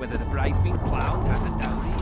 Whether the brae's been ploughed has it down here.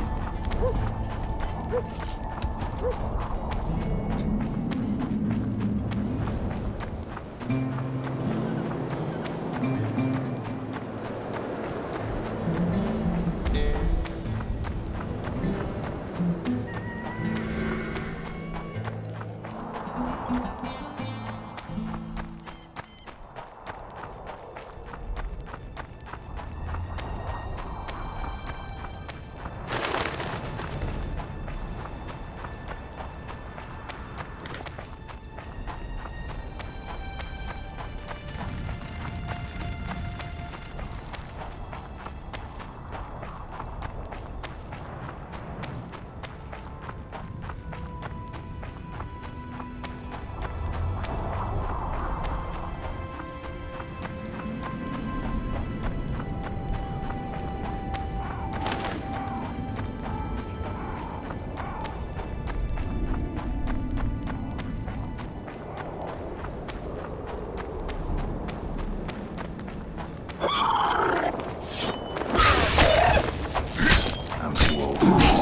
I'm too old for this.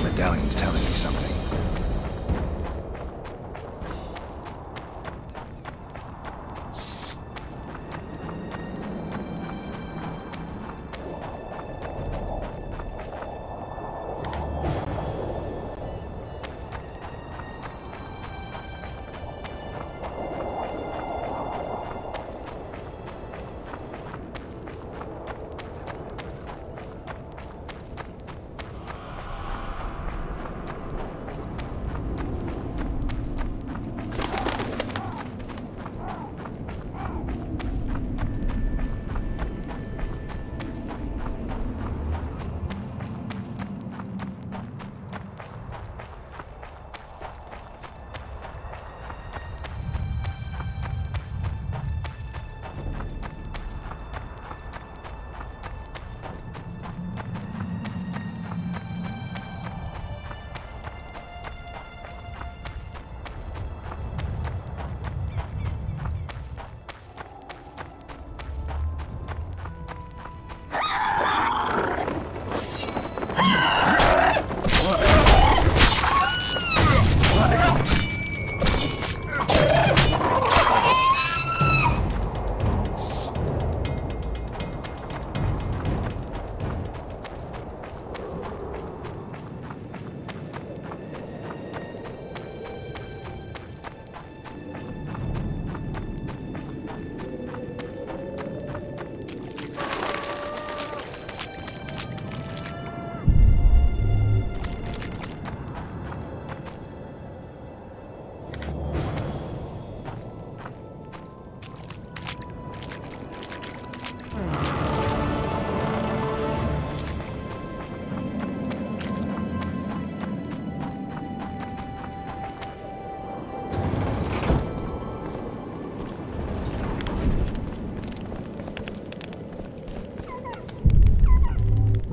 Medallion's telling me something.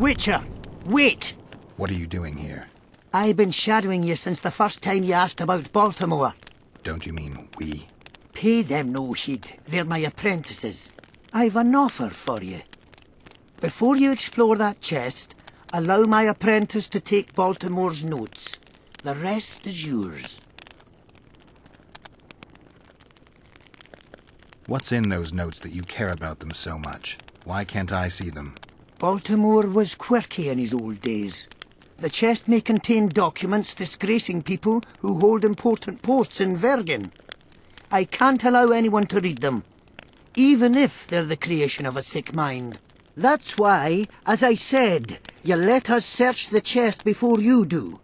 Witcher, wait! What are you doing here? I've been shadowing you since the first time you asked about Baltimore. Don't you mean we? Pay them no heed. They're my apprentices. I've an offer for you. Before you explore that chest, allow my apprentice to take Baltimore's notes. The rest is yours. What's in those notes that you care about them so much? Why can't I see them? Baltimore was quirky in his old days. The chest may contain documents disgracing people who hold important posts in Vergen. I can't allow anyone to read them, even if they're the creation of a sick mind. That's why, as I said, you let us search the chest before you do.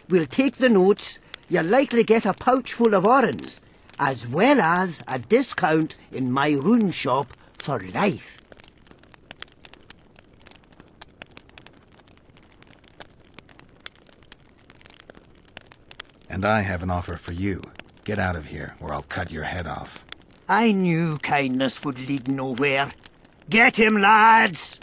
We'll take the notes, you'll likely get a pouch full of orange, as well as a discount in my rune shop for life. And I have an offer for you. Get out of here, or I'll cut your head off. I knew kindness would lead nowhere. Get him, lads!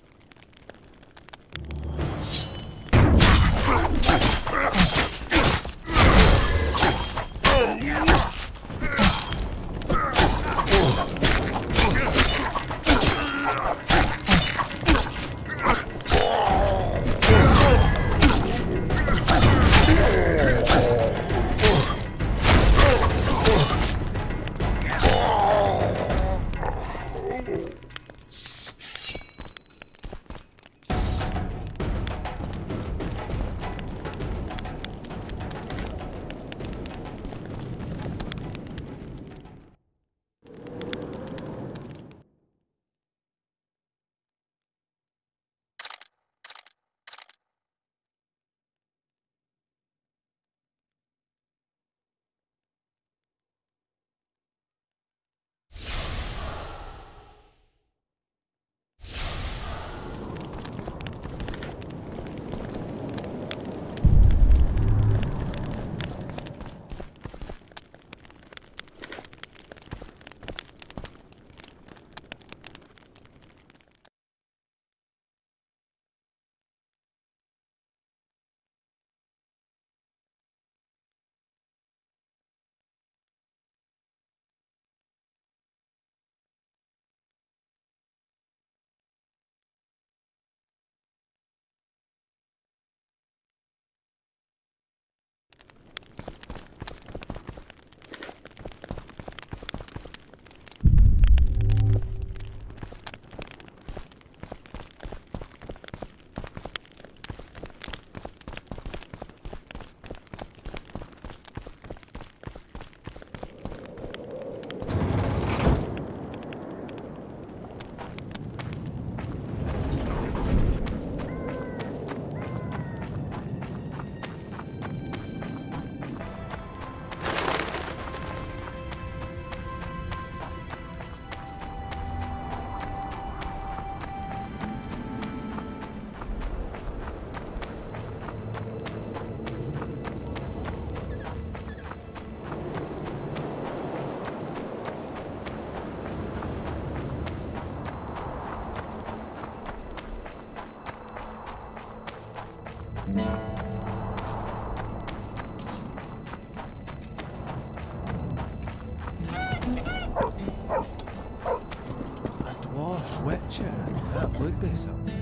Witcher, that would be something.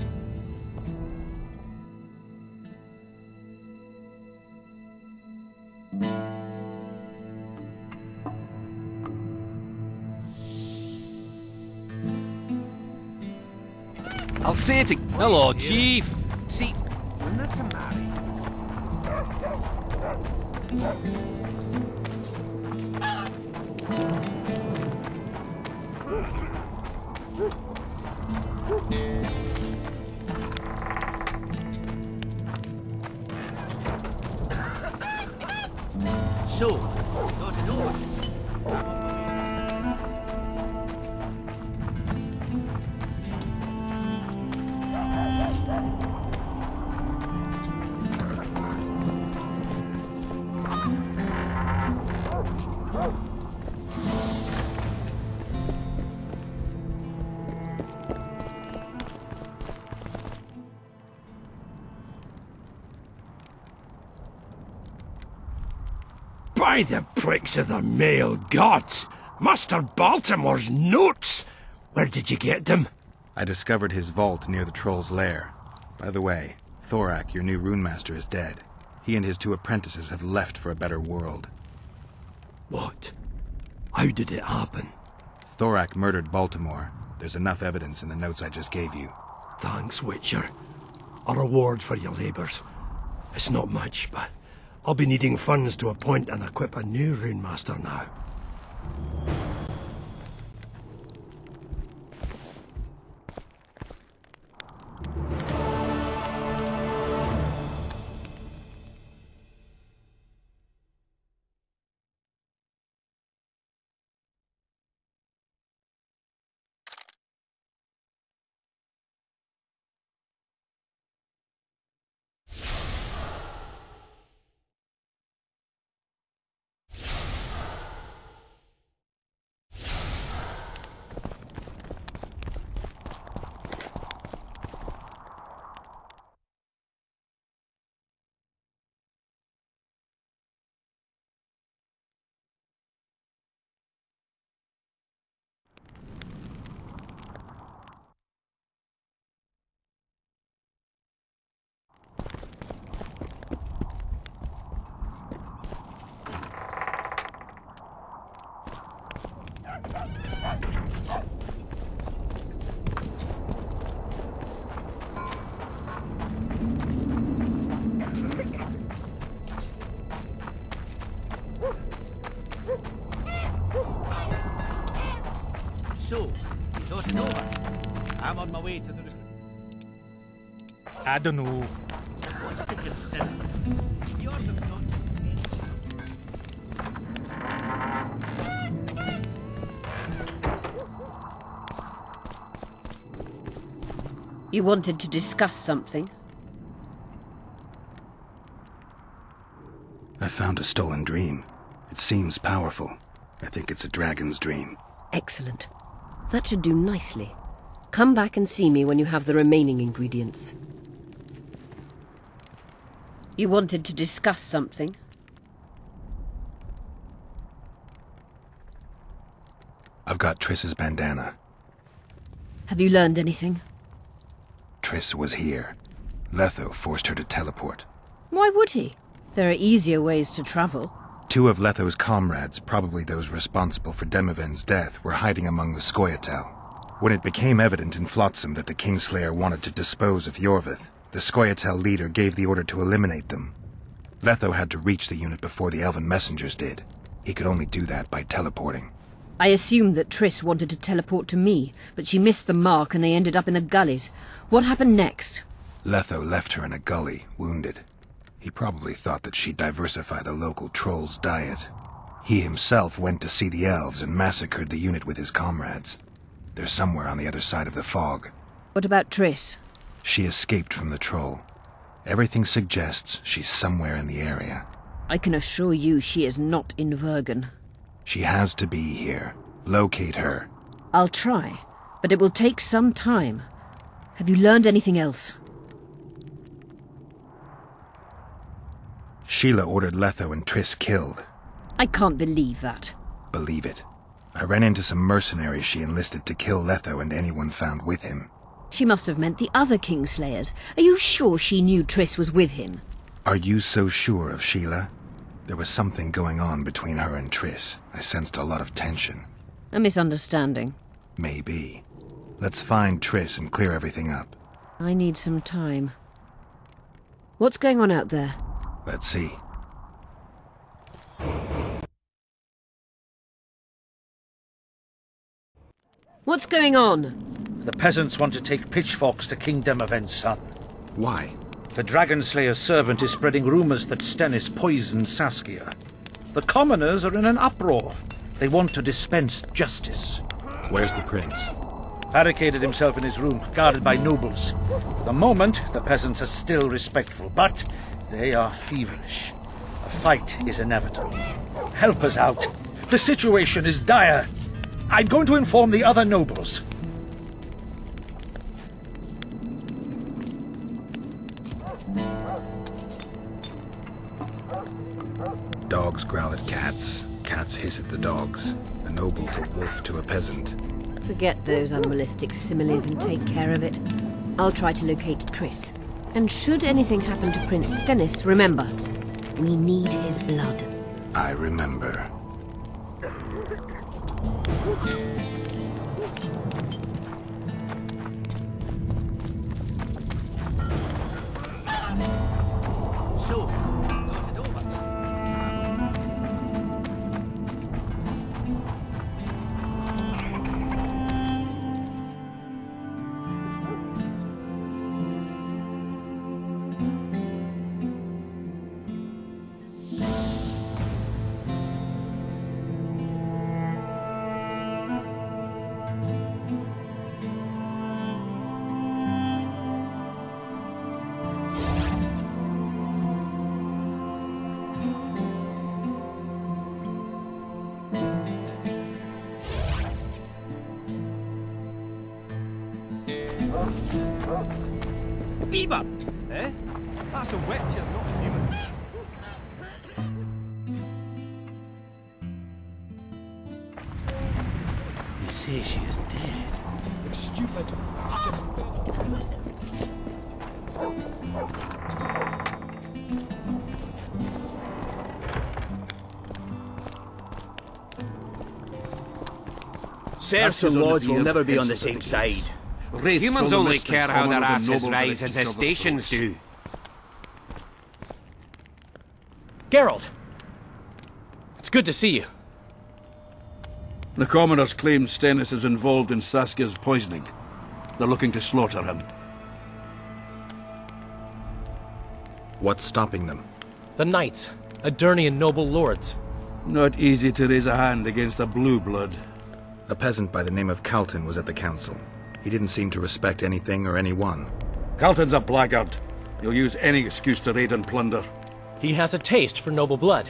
I'll say it again. Hello, Chief. See, we're not to marry. So, got it over. By the pricks of the male gods! Master Baltimore's notes! Where did you get them? I discovered his vault near the troll's lair. By the way, Thorak, your new rune master, is dead. He and his 2 apprentices have left for a better world. What? How did it happen? Thorak murdered Baltimore. There's enough evidence in the notes I just gave you. Thanks, Witcher. A reward for your labours. It's not much, but I'll be needing funds to appoint and equip a new rune master now. So, you thought it over? I'm on my way to the... I don't know. What's to consider? You're the not... You wanted to discuss something? I found a stolen dream. It seems powerful. I think it's a dragon's dream. Excellent. That should do nicely. Come back and see me when you have the remaining ingredients. You wanted to discuss something? I've got Triss's bandana. Have you learned anything? Triss was here. Letho forced her to teleport. Why would he? There are easier ways to travel. 2 of Letho's comrades, probably those responsible for Demoven's death, were hiding among the Scoia'tael. When it became evident in Flotsam that the Kingslayer wanted to dispose of Iorveth, the Scoia'tael leader gave the order to eliminate them. Letho had to reach the unit before the Elven messengers did. He could only do that by teleporting. I assumed that Triss wanted to teleport to me, but she missed the mark and they ended up in the gullies. What happened next? Letho left her in a gully, wounded. He probably thought that she'd diversify the local trolls' diet. He himself went to see the elves and massacred the unit with his comrades. They're somewhere on the other side of the fog. What about Triss? She escaped from the troll. Everything suggests she's somewhere in the area. I can assure you she is not in Vergen. She has to be here. Locate her. I'll try, but it will take some time. Have you learned anything else? Sheila ordered Letho and Triss killed. I can't believe that. Believe it. I ran into some mercenaries she enlisted to kill Letho and anyone found with him. She must have meant the other Kingslayers. Are you sure she knew Triss was with him? Are you so sure of Sheila? There was something going on between her and Triss. I sensed a lot of tension. A misunderstanding. Maybe. Let's find Triss and clear everything up. I need some time. What's going on out there? Let's see. What's going on? The peasants want to take pitchforks to King Demoven's son. Why? The Dragonslayer's servant is spreading rumors that Stennis poisoned Saskia. The commoners are in an uproar. They want to dispense justice. Where's the prince? Barricaded himself in his room, guarded by nobles. For the moment, the peasants are still respectful, but they are feverish. A fight is inevitable. Help us out. The situation is dire. I'm going to inform the other nobles. Dogs growl at cats. Cats hiss at the dogs. A noble's a wolf to a peasant. Forget those unrealistic similes and take care of it. I'll try to locate Triss. And should anything happen to Prince Stennis, remember, we need his blood. I remember. Beaver! Eh? That's a witcher, not a human. They say she is dead. You're stupid. Serfs and lords will never be on the same side. Humans only care how their asses rise as their stations do. Geralt! It's good to see you. The commoners claim Stennis is involved in Saskia's poisoning. They're looking to slaughter him. What's stopping them? The knights, Aedirnian noble lords. Not easy to raise a hand against a blue blood. A peasant by the name of Calton was at the council. He didn't seem to respect anything or anyone. Calton's a blackguard. He'll use any excuse to raid and plunder. He has a taste for noble blood.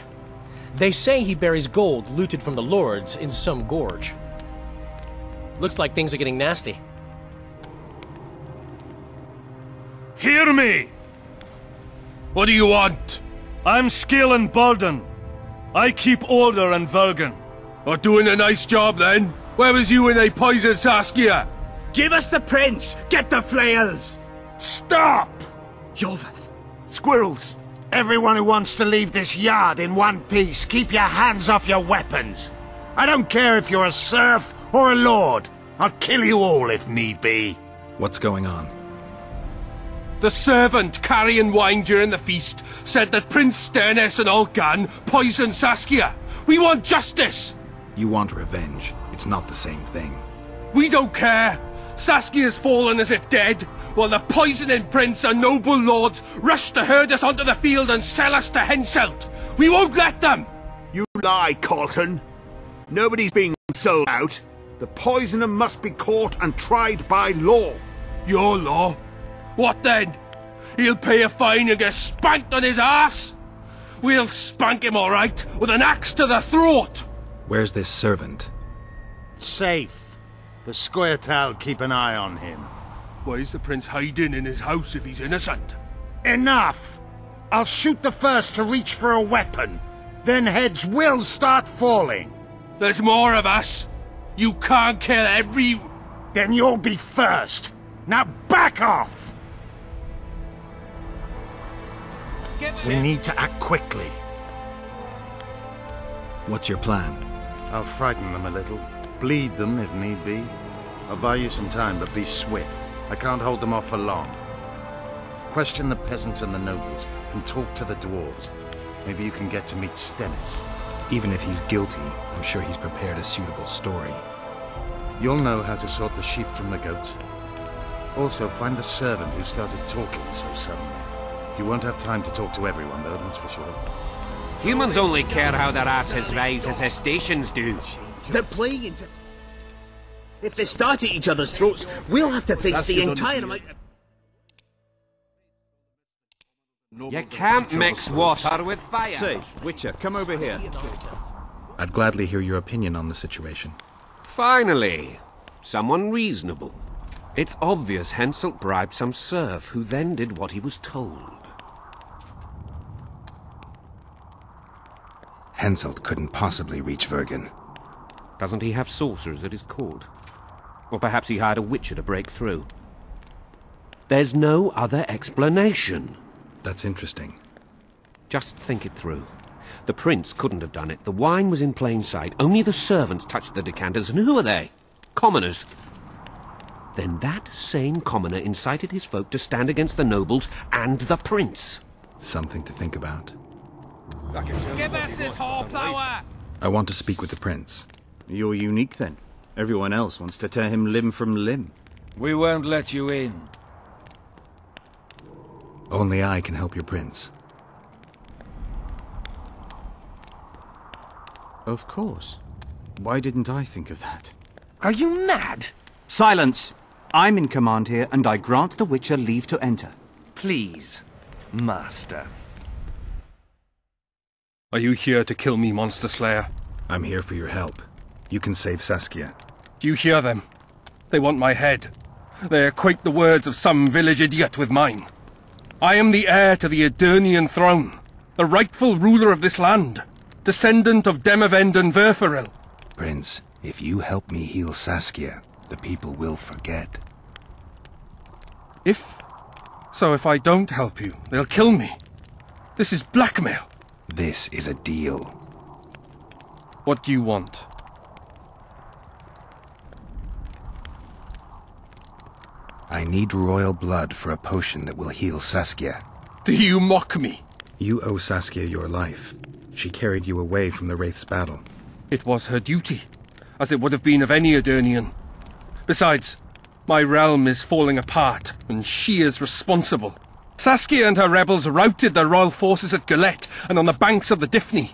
They say he buries gold looted from the lords in some gorge. Looks like things are getting nasty. Hear me! What do you want? I'm Scalan Baldon. I keep order in Vergen. Or doing a nice job then? Where was you when they poisoned Saskia? Give us the prince! Get the flails! Stop! Iorveth! Squirrels! Everyone who wants to leave this yard in one piece, keep your hands off your weapons. I don't care if you're a serf or a lord. I'll kill you all if need be. What's going on? The servant carrying wine during the feast said that Prince Stennis and Olcan poisoned Saskia. We want justice! You want revenge. It's not the same thing. We don't care. Saskia's fallen as if dead, while the poisoning prince and noble lords rush to herd us onto the field and sell us to Henselt. We won't let them! You lie, Calton. Nobody's being sold out. The poisoner must be caught and tried by law. Your law? What then? He'll pay a fine and get spanked on his ass? We'll spank him all right, with an axe to the throat! Where's this servant? Safe. The Scoia'tael keep an eye on him. Why is the prince hiding in his house if he's innocent? Enough! I'll shoot the first to reach for a weapon. Then heads will start falling. There's more of us. You can't kill every... Then you'll be first. Now back off! We need to act quickly. What's your plan? I'll frighten them a little. Bleed them if need be. I'll buy you some time, but be swift. I can't hold them off for long. Question the peasants and the nobles, and talk to the dwarves. Maybe you can get to meet Stennis. Even if he's guilty, I'm sure he's prepared a suitable story. You'll know how to sort the sheep from the goats. Also, find the servant who started talking so suddenly. You won't have time to talk to everyone, though, that's for sure. Humans only care how their asses rise as their stations do. They're playing into... If they start at each other's throats, we'll have to face the entire... You can't mix water with fire. Say, Witcher, come over here. I'd gladly hear your opinion on the situation. Finally, someone reasonable. It's obvious Henselt bribed some serf who then did what he was told. Henselt couldn't possibly reach Vergen. Doesn't he have sorcerers at his court? Or perhaps he hired a witcher to break through. There's no other explanation. That's interesting. Just think it through. The prince couldn't have done it. The wine was in plain sight. Only the servants touched the decanters. And who are they? Commoners. Then that same commoner incited his folk to stand against the nobles and the prince. Something to think about. Give us this horsepower! I want to speak with the prince. You're unique then. Everyone else wants to tear him limb from limb. We won't let you in. Only I can help your prince. Of course. Why didn't I think of that? Are you mad? Silence! I'm in command here, and I grant the Witcher leave to enter. Please, Master. Are you here to kill me, Monster Slayer? I'm here for your help. You can save Saskia. Do you hear them? They want my head. they equate the words of some village idiot with mine. I am the heir to the Edirnian throne, the rightful ruler of this land, descendant of Demavend and Verferil. Prince, if you help me heal Saskia, the people will forget. If I don't help you, they'll kill me. This is blackmail. This is a deal. What do you want? I need royal blood for a potion that will heal Saskia. Do you mock me? You owe Saskia your life. She carried you away from the Wraith's battle. It was her duty, as it would have been of any Edirnian. Besides, my realm is falling apart, and she is responsible. Saskia and her rebels routed the royal forces at Gullet and on the banks of the Dyfni.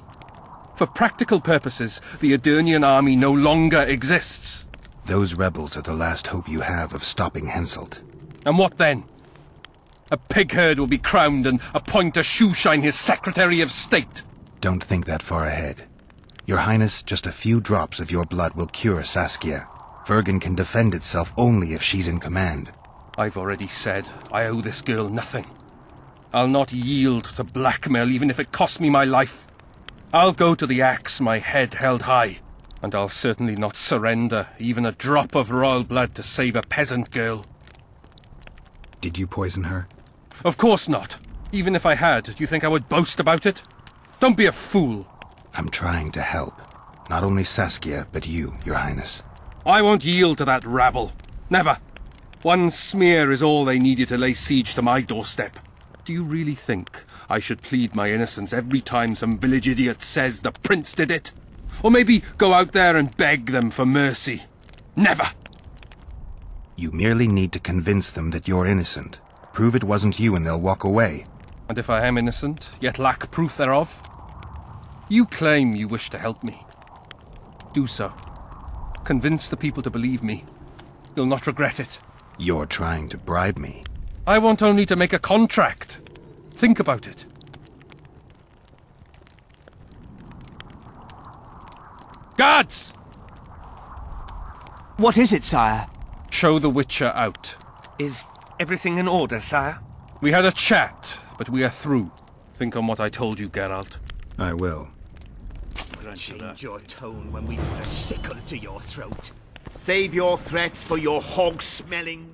For practical purposes, the Edirnian army no longer exists. Those rebels are the last hope you have of stopping Henselt. And what then? A pig herd will be crowned and appoint a shoeshine his Secretary of State. Don't think that far ahead. Your Highness, just a few drops of your blood will cure Saskia. Vergen can defend itself only if she's in command. I've already said I owe this girl nothing. I'll not yield to blackmail even if it costs me my life. I'll go to the axe, my head held high. And I'll certainly not surrender even a drop of royal blood to save a peasant girl. Did you poison her? Of course not. Even if I had, do you think I would boast about it? Don't be a fool. I'm trying to help. Not only Saskia, but you, Your Highness. I won't yield to that rabble. Never. One smear is all they needed to lay siege to my doorstep. Do you really think I should plead my innocence every time some village idiot says the prince did it? Or maybe go out there and beg them for mercy? Never! You merely need to convince them that you're innocent. Prove it wasn't you and they'll walk away. And if I am innocent, yet lack proof thereof? You claim you wish to help me. Do so. Convince the people to believe me. You'll not regret it. You're trying to bribe me. I want only to make a contract. Think about it. Guards! What is it, sire? Show the Witcher out. Is everything in order, sire? We had a chat, but we are through. Think on what I told you, Geralt. I will. Change your tone when we put a sickle to your throat. Save your threats for your hog-smelling